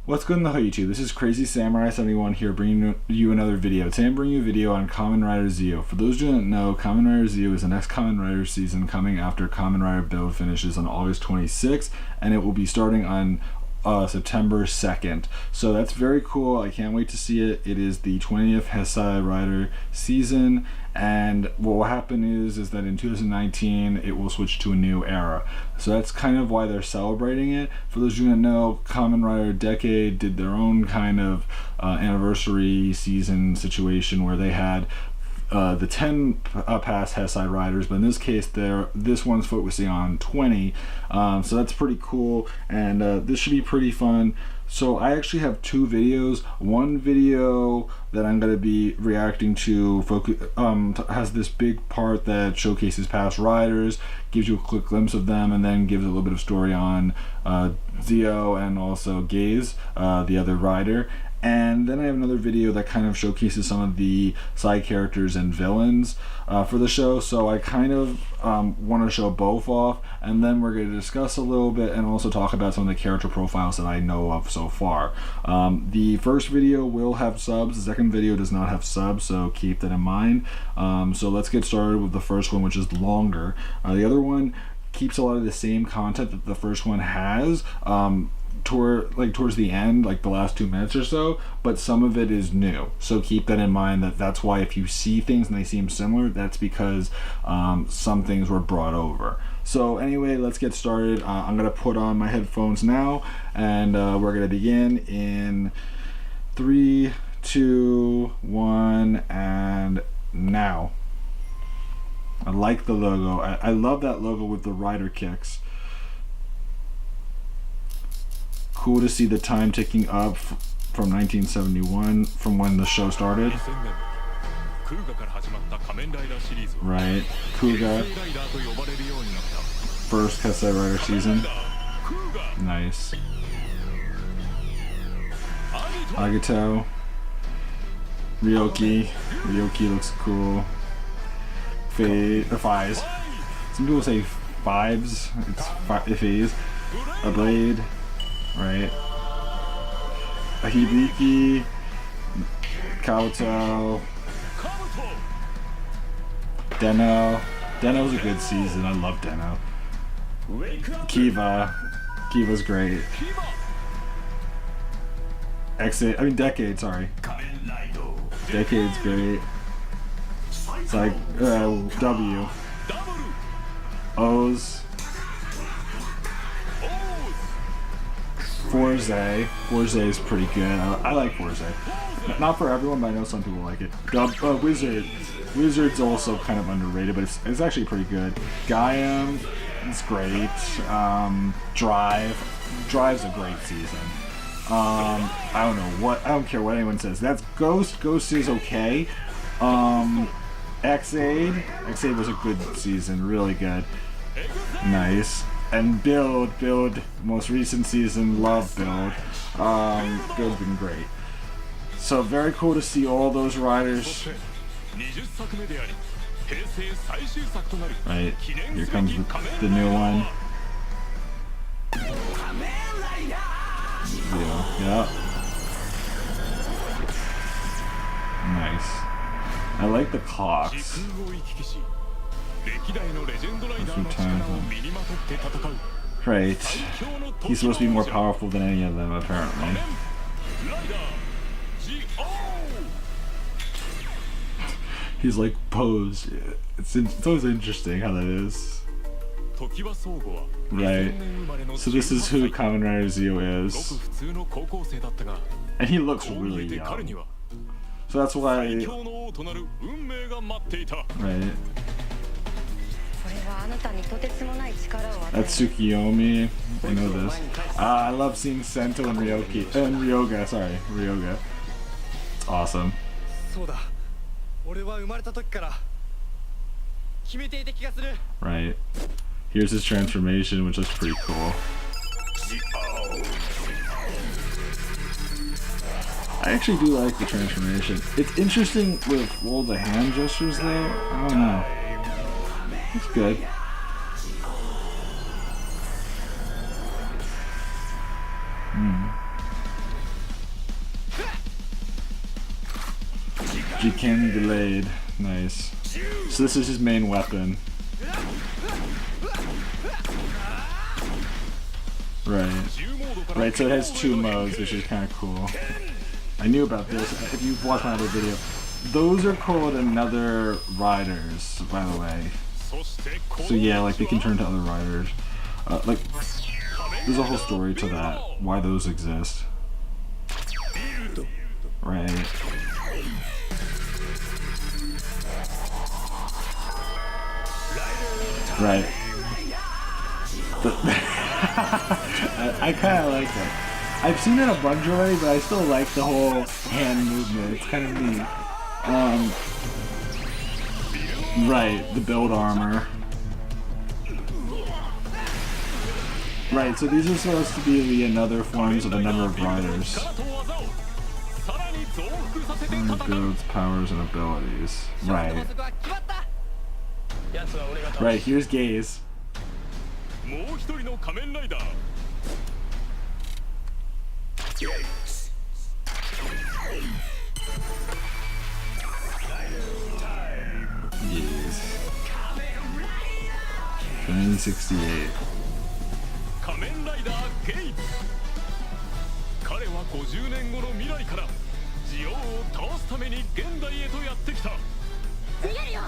What's good in the YouTube? This is Crazy Samurai 71 here, bringing you another video. Today I'm bringing you a video on Kamen Rider Zio. For those who don't know, Kamen Rider Zio is the next Kamen Rider season coming after Kamen Rider Build finishes on August 26th, and it will be starting on September 2nd. So that's very cool. I can't wait to see it. It is the 20th Heisei Rider season, and what will happen is that in 2019 it will switch to a new era. So that's kind of why they're celebrating it. For those who don't know, Kamen Rider Decade did their own kind of anniversary season situation where they had the 10 past Heisei Riders, but in this case this one's focusing on 20, so that's pretty cool, and this should be pretty fun. So I actually have two videos. One video that I'm going to be reacting to has this big part that showcases past riders, gives you a quick glimpse of them, and then gives a little bit of story on Zio and also Gaze, the other rider. And then I have another video that kind of showcases some of the side characters and villains for the show. So I kind of want to show both off, and then we're going to discuss a little bit and also talk about some of the character profiles that I know of so far. The first video will have subs, the second video does not have subs, so keep that in mind. So let's get started with the first one, which is longer. The other one keeps a lot of the same content that the first one has. Towards the end, like the last 2 minutes or so, but some of it is new, so keep that in mind. That's why if you see things and they seem similar, that's because some things were brought over. So anyway, let's get started. I'm gonna put on my headphones now, and we're gonna begin in 3, 2, 1, and now. I like the logo. I love that logo with the rider kicks. Cool to see the time ticking up from 1971, from when the show started. Right, Kuga. First Heisei Rider season. Nice. Agito. Ryoki. Ryoki looks cool. Fives. Some people say fives. It's Phase. A Blade. Right. A Hibiki, Kabuto, Deno. Deno's a good season. I love Deno. Kiva. Kiva's great. Decade, sorry. Decade's great. It's like W. O's. Forze is pretty good. I like Forze. Not for everyone, but I know some people like it. Wizard's also kind of underrated, but it's actually pretty good. Gaiam, it's great. Drive's a great season. I don't care what anyone says. That's Ghost. Ghost is okay. X-Aid was a good season, really good. Nice. And Build, most recent season, love Build. Build's been great. So very cool to see all those riders. Right, here comes the new one. Yeah. Nice. I like the clocks. Right. He's supposed to be more powerful than any of them, apparently. He's like posed. It's always interesting how that is. Right. So this is who Kamen Rider Zio is. And he looks really young. So that's why... Right. That's Tsukiyomi. I know this. I love seeing Sento and Ryoga. Sorry, Ryoga. It's awesome. Right. Here's his transformation, which looks pretty cool. I actually do like the transformation. It's interesting with all the hand gestures, though. I don't know. It's good. Jiken delayed. Nice. So this is his main weapon. Right, so it has 2 modes, which is kind of cool. I knew about this. If you've watched my other video, those are called another riders, by the way. So yeah, like they can turn to other riders. Like, there's a whole story to that, why those exist. Right. Right. I kind of like that. I've seen it a bunch already, but I still like the whole hand movement. It's kind of neat. Right, the build armor. Right, so these are supposed to be the another forms of a number of riders. Builds, powers, and abilities. Right. Right, here's Gaze. Yes. 2068. 仮面ライダーゲイ彼は50年後の未来からジオウを倒すために現代へとやってきた逃げるよ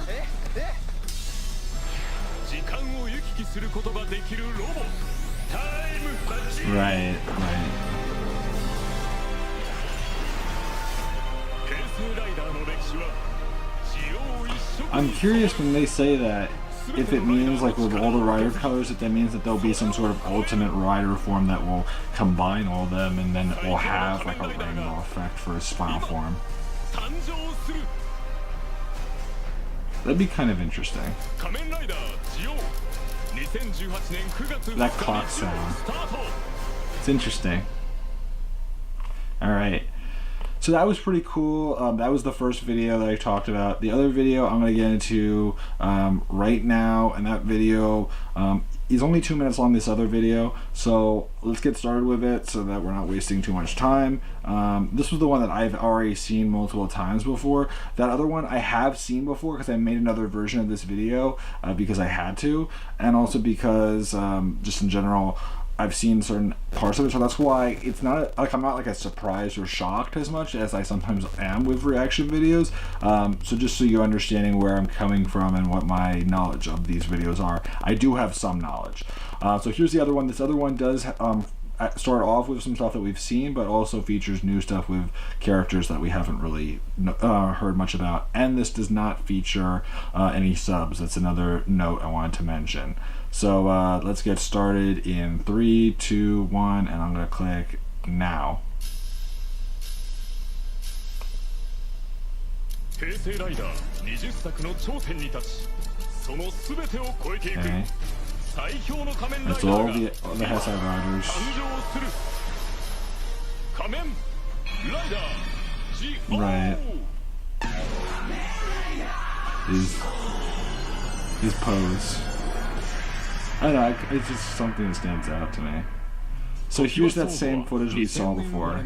時間を行き来することができるロボタイムマシン Right. 平成ライダーの歴史はジオウ一色 I'm curious when they say that, if it means like with all the rider colors, if that means that there'll be some sort of ultimate rider form that will combine all of them and then it will have like a rainbow effect for his final form. That'd be kind of interesting. That clock sound. It's interesting. Alright. So that was pretty cool. That was the first video that I talked about. The other video I'm going to get into right now, and that video is only 2 minutes long, this other video. So let's get started with it so that we're not wasting too much time. This was the one that I've already seen multiple times before. That other one I have seen before because I made another version of this video because I had to, and also because just in general, I've seen certain parts of it, so that's why it's not like I'm not like as surprised or shocked as much as I sometimes am with reaction videos. So just so you're understanding where I'm coming from and what my knowledge of these videos are, I do have some knowledge. So here's the other one. This other one does start off with some stuff that we've seen, but also features new stuff with characters that we haven't really heard much about. And this does not feature any subs. That's another note I wanted to mention. So let's get started in 3, 2, 1, and I'm going to click now. Okay. That's all the Heisei riders. Right. His pose. I don't know, it's just something that stands out to me. So here's that same footage we saw before. A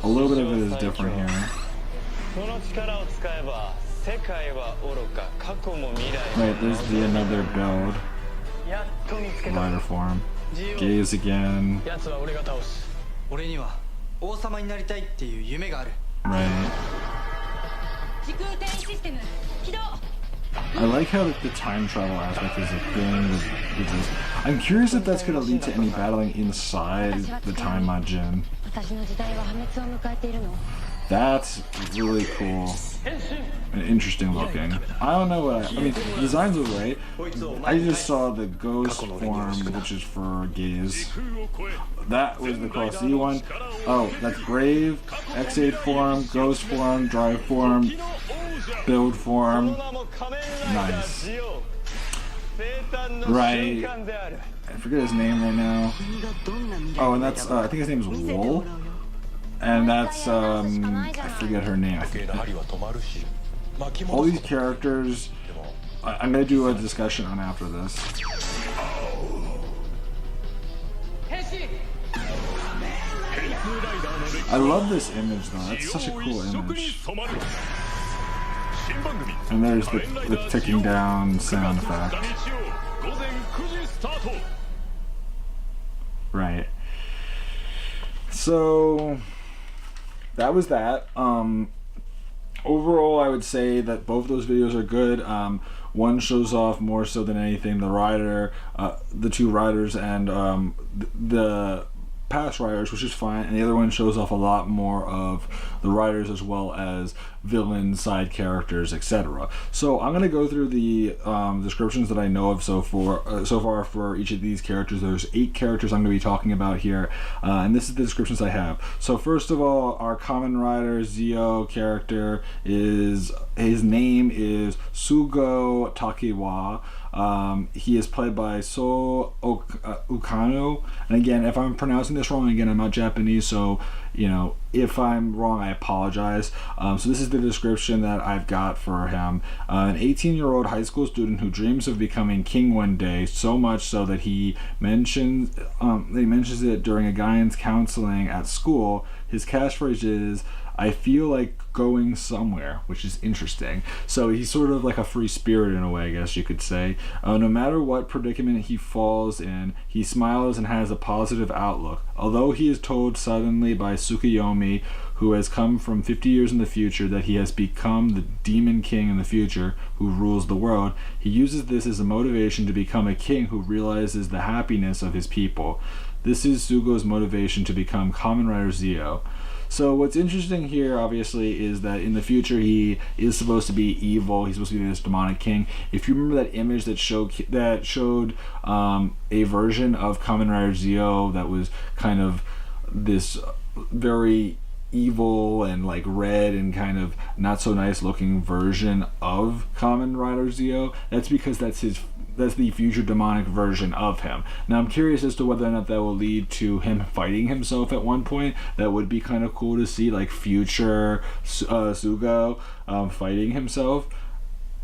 little bit of it is different here. Right, there's another build. Rider form. Gaze again. Right. I like how the time travel aspect is a thing with this. I'm curious if that's going to lead to any battling inside the time Majin. That's really cool and interesting looking. I don't know what I mean, the designs are great. I just saw the ghost form, which is for Gaze. That was the Cross Z one. Oh, that's Brave, X8 form, Ghost form, Drive form, Build form. Nice. Right. I forget his name right now. Oh, and that's, I think his name is Wool. And that's, I forget her name. All these characters, I'm going to do a discussion on after this. I love this image though. That's such a cool image. And there's the ticking down sound effect. Right. So that was that. Overall, I would say that both those videos are good. One shows off more so than anything the two riders and the past riders, which is fine, and the other one shows off a lot more of the riders as well as villains, side characters, etc. So I'm going to go through the descriptions that I know of so far for each of these characters. There's 8 characters I'm going to be talking about here, and this is the descriptions I have. So first of all, our Kamen Rider Zio character his name is Sugo Takewa. He is played by So Ukano, and again, if I'm pronouncing this wrong, again, I'm not Japanese, so if I'm wrong, I apologize. So this is the description that I've got for him. An 18-year-old high school student who dreams of becoming king one day, so much so that he mentions it during a guidance counseling at school. His catchphrase is, "I feel like going somewhere," which is interesting. So he's sort of like a free spirit in a way, I guess you could say. No matter what predicament he falls in, he smiles and has a positive outlook. Although he is told suddenly by Tsukuyomi, who has come from 50 years in the future, that he has become the demon king in the future who rules the world, he uses this as a motivation to become a king who realizes the happiness of his people. This is Sugo's motivation to become Kamen Rider Zio. So what's interesting here, obviously, is that in the future he is supposed to be evil. He's supposed to be this demonic king. If you remember that image that showed a version of Kamen Rider Zio that was kind of this very evil and like red and kind of not so nice looking version of Kamen Rider Zio, that's because that's the future demonic version of him. Now I'm curious as to whether or not that will lead to him fighting himself at one point. That would be kind of cool to see, like future Sugo fighting himself.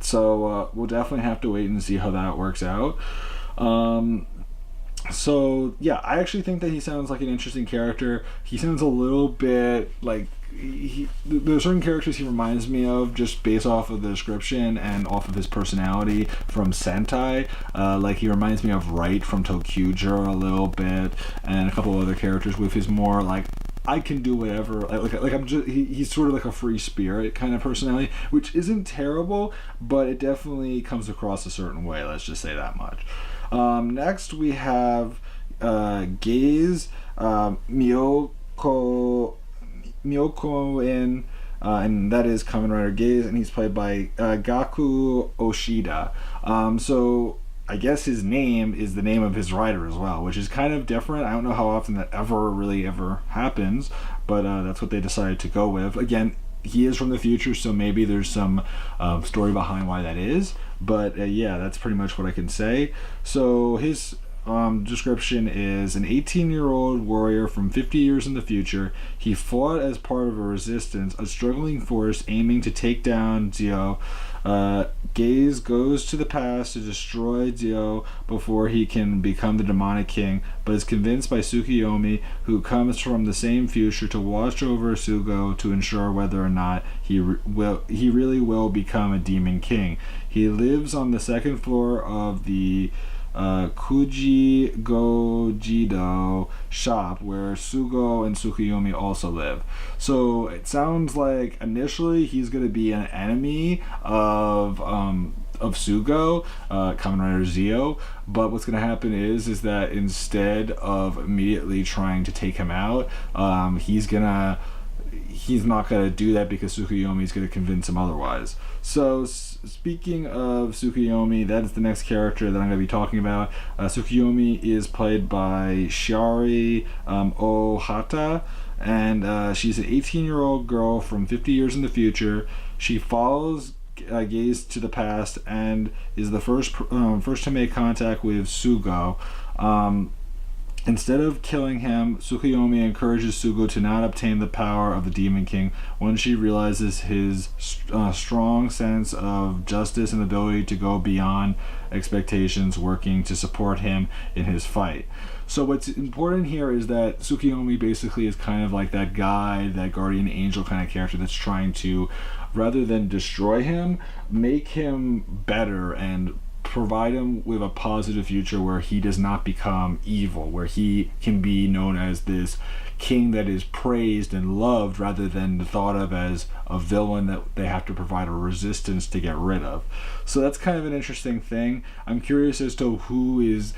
So we'll definitely have to wait and see how that works out. So yeah, I actually think that he sounds like an interesting character. He sounds a little bit like there are certain characters he reminds me of just based off of the description and off of his personality from Sentai. Like he reminds me of Wright from ToQger a little bit, and a couple other characters with his more like I can do whatever. Like I'm just he's sort of like a free spirit kind of personality, which isn't terrible, but it definitely comes across a certain way. Let's just say that much. Next we have Gaze Miyoko and that is Kamen Rider Gaze, and he's played by Gaku Oshida. So I guess his name is the name of his rider as well, which is kind of different. I don't know how often that ever happens, but that's what they decided to go with. Again, he is from the future, so maybe there's some story behind why that is, but yeah, that's pretty much what I can say. So his description is an 18-year-old warrior from 50 years in the future. He fought as part of a resistance, a struggling force aiming to take down Zio. Gaze goes to the past to destroy Zio before he can become the demonic king, but is convinced by Tsukuyomi, who comes from the same future, to watch over Sugo to ensure whether or not he really will become a demon king. He lives on the second floor of the Kuji Gojido shop, where Sugo and Tsukuyomi also live. So it sounds like initially he's going to be an enemy of Sugo, Kamen Rider Zio, but what's going to happen is that instead of immediately trying to take him out, he's not going to do that because Tsukuyomi is going to convince him otherwise. So speaking of Tsukuyomi, that is the next character that I'm going to be talking about. Tsukuyomi is played by Shiori Ohata, and she's an 18-year-old girl from 50 years in the future. She follows Gaze to the past and is the first to make contact with Sugo. Instead of killing him, Tsukuyomi encourages Sugo to not obtain the power of the Demon King when she realizes his strong sense of justice and ability to go beyond expectations, working to support him in his fight. So what's important here is that Tsukuyomi basically is kind of like that guide, that guardian angel kind of character that's trying to, rather than destroy him, make him better and provide him with a positive future where he does not become evil, where he can be known as this king that is praised and loved rather than thought of as a villain that they have to provide a resistance to get rid of. So that's kind of an interesting thing. I'm curious as to who is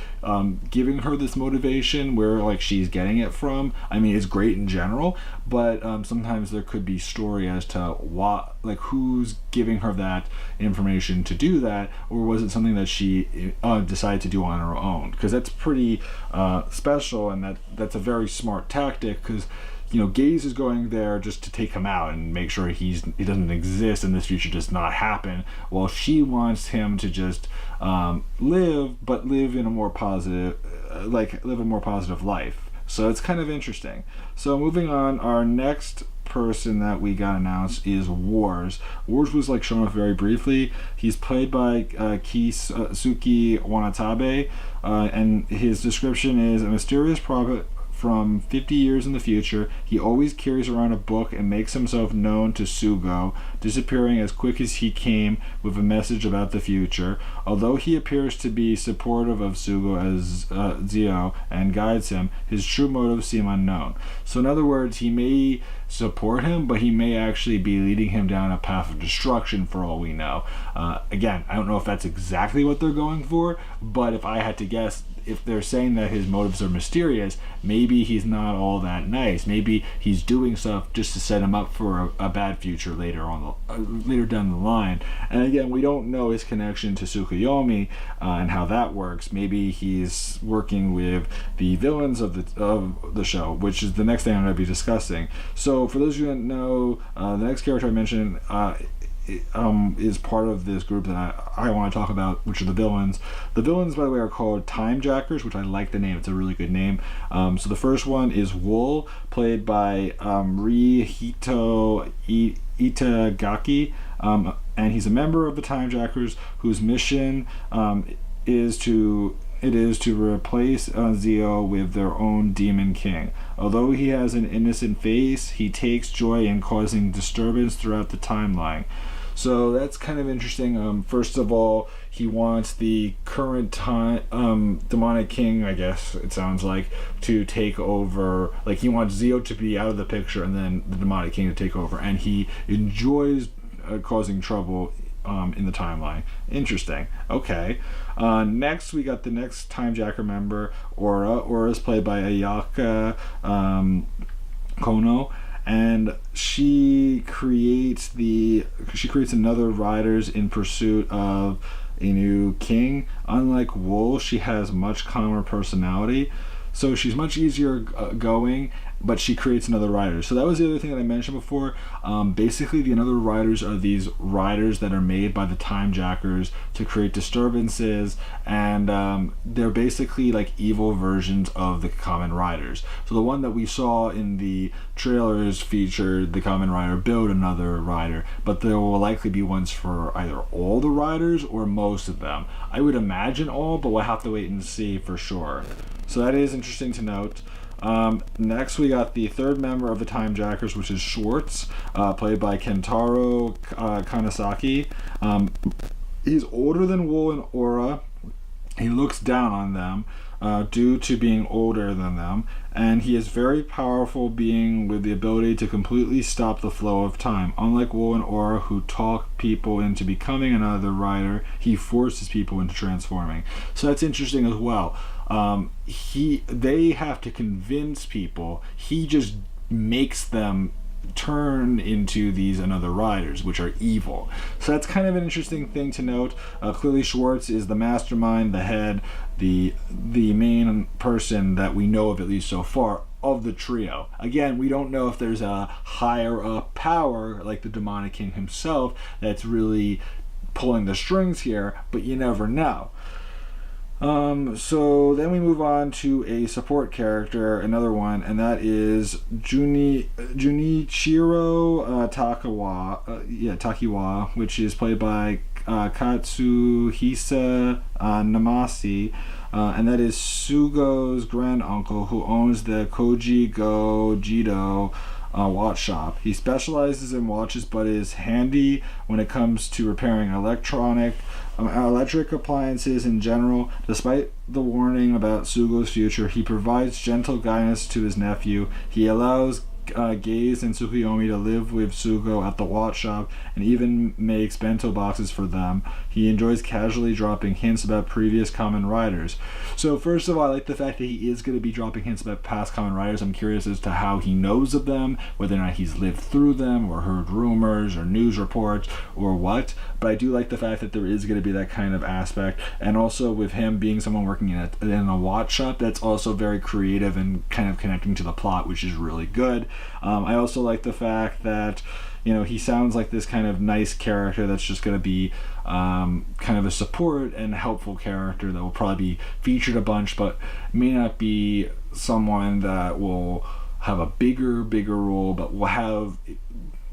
giving her this motivation, where like she's getting it from. I mean, it's great in general, but sometimes there could be story as to what, like who's giving her that information to do that, or was it something that she decided to do on her own? Because that's pretty special, and that's a very smart tactic, because Gaze is going there just to take him out and make sure he doesn't exist and this future does not happen, while she wants him to just live, but live in a more positive, live a more positive life. So it's kind of interesting. So moving on, our next person that we got announced is Wars. Wars was shown off very briefly. He's played by Kisuke Wanatabe, and his description is a mysterious prophet from 50 years in the future. He always carries around a book and makes himself known to Sugo, disappearing as quick as he came with a message about the future. Although he appears to be supportive of Sugo as Zio and guides him, his true motives seem unknown. So in other words, he may support him, but he may actually be leading him down a path of destruction for all we know. Again, I don't know if that's exactly what they're going for, but if I had to guess, if they're saying that his motives are mysterious, maybe he's not all that nice. Maybe he's doing stuff just to set him up for a bad future later down the line. And again, we don't know his connection to Tsukuyomi and how that works. Maybe he's working with the villains of the show, which is the next thing I'm going to be discussing. So for those of you that know, the next character I mentioned is part of this group that I want to talk about, which are the villains. The villains, by the way, are called Time Jackers, which I like the name. It's a really good name. So the first one is Wool, played by Rihito Itagaki, and he's a member of the Time Jackers whose mission is to replace Zio with their own demon king. Although he has an innocent face, he takes joy in causing disturbance throughout the timeline. So that's kind of interesting. First of all, he wants the current time demonic king, I guess it sounds like, to take over. Like, he wants Zio to be out of the picture and then the demonic king to take over, and he enjoys causing trouble in the timeline. Interesting. Okay. Next, we got the next Time Jacker member, Aura. Aura is played by Ayaka Kono, and she creates another riders in pursuit of a new king. Unlike Wool, she has much calmer personality, so she's much easier going, but she creates another rider. So that was the other thing that I mentioned before. Basically, the another riders are these riders that are made by the Time Jackers to create disturbances, and they're basically like evil versions of the Kamen Riders. So the one that we saw in the trailers featured the Kamen Rider build another rider, but there will likely be ones for either all the riders or most of them. I would imagine all, but we'll have to wait and see for sure. So that is interesting to note. Next, we got the third member of the Time Jackers, which is Schwartz, played by Kentaro Kanasaki. He's older than Wool and Aura. He looks down on them due to being older than them, and he is very powerful being with the ability to completely stop the flow of time. Unlike Wool and Aura, who talk people into becoming another rider, he forces people into transforming. So that's interesting as well. They have to convince people. He just makes them turn into these another riders, which are evil. So that's kind of an interesting thing to note. Clearly Schwartz is the mastermind, the head, the main person that we know of, at least so far, of the trio. Again, we don't know if there's a higher up power like the demonic king himself that's really pulling the strings here, but you never know. So then we move on to a support character, another one, and that is Junichiro Takiwa, which is played by Katsuhisa Namase, and that is Sugo's granduncle who owns the Koji Go Jido watch shop. He specializes in watches but is handy when it comes to repairing electric appliances in general. Despite the warning about Sugo's future, he provides gentle guidance to his nephew. He allows Gaze and Tsukuyomi to live with Sugo at the watch shop and even makes bento boxes for them. He enjoys casually dropping hints about previous Kamen Riders. So first of all, I like the fact that he is going to be dropping hints about past Kamen Riders. I'm curious as to how he knows of them, whether or not he's lived through them or heard rumors or news reports or what. But I do like the fact that there is going to be that kind of aspect, and also with him being someone working in a watch shop, that's also very creative and kind of connecting to the plot, which is really good. I also like the fact that, you know, he sounds like this kind of nice character that's just going to be kind of a support and helpful character that will probably be featured a bunch, but may not be someone that will have a bigger role, but will have,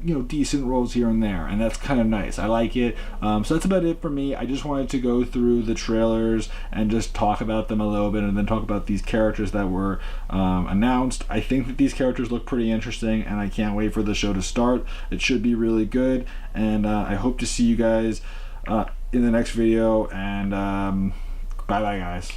you know, decent roles here and there, and that's kind of nice. I like it. So that's about it for me. I just wanted to go through the trailers and just talk about them a little bit, and then talk about these characters that were announced. I think that these characters look pretty interesting, and I can't wait for the show to start. It should be really good, and I hope to see you guys in the next video, and bye bye guys.